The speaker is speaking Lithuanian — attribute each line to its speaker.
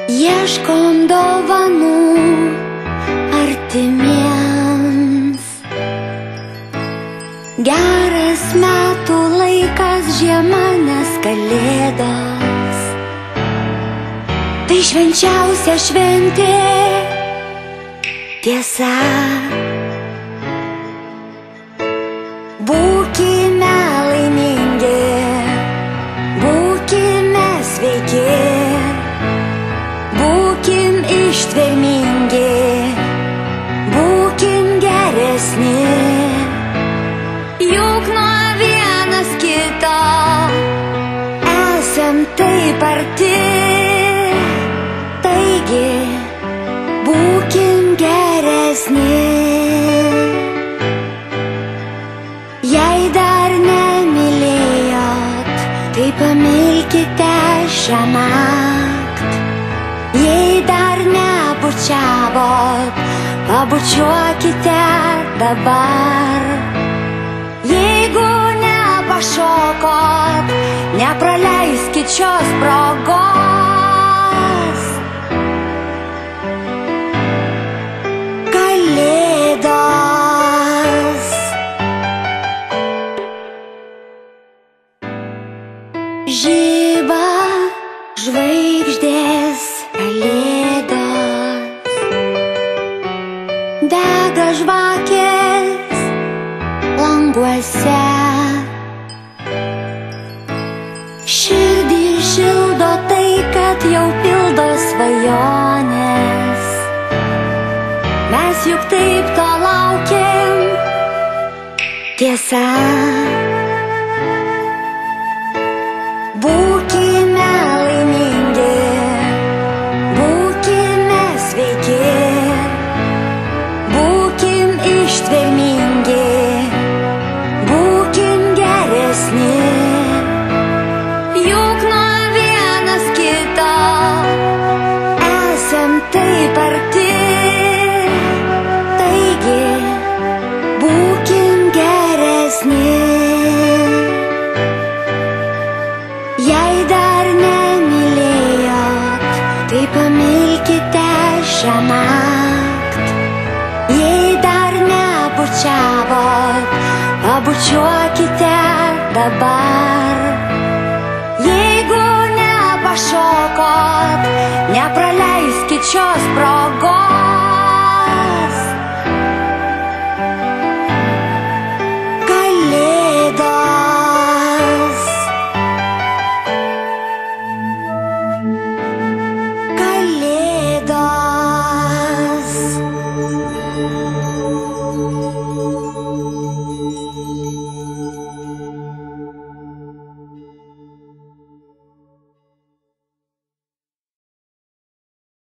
Speaker 1: Ieškom dovanų artimiems. Geras metų laikas, žiema, nes kalėdos. Tai švenčiausia šventė, tiesa. Būkime laimingi, būkime sveiki, būkim ištvermingi, būkim geresni. Juk nuo vienas kito esam taip arti, taigi būkim geresni. Jei dar nemylėjot, tai pamilkite šiąnakt. Jei dar nebučiavot, pabučiuokite dabar. Jeigu nepašokot, nepraleiskit šios progos. Kalėdos. Žiba žvaigždės, kalėdos. Dega žvakės languose. Širdį šildo tai, kad jau pildo svajonės. Mes juk taip to laukėm, tiesa. Būkime laimingi, būkime sveiki, būkim ištvermingi, būkim geresni. Juk nuo vienas kito esam taip arti, taigi būkim geresni. Jei dar nemylėjot, tai pamilkite šiąnakt. Jei dar nebučiavot, pabučiuokite dabar. Jeigu nepašokot, nepraleiskit šios progos.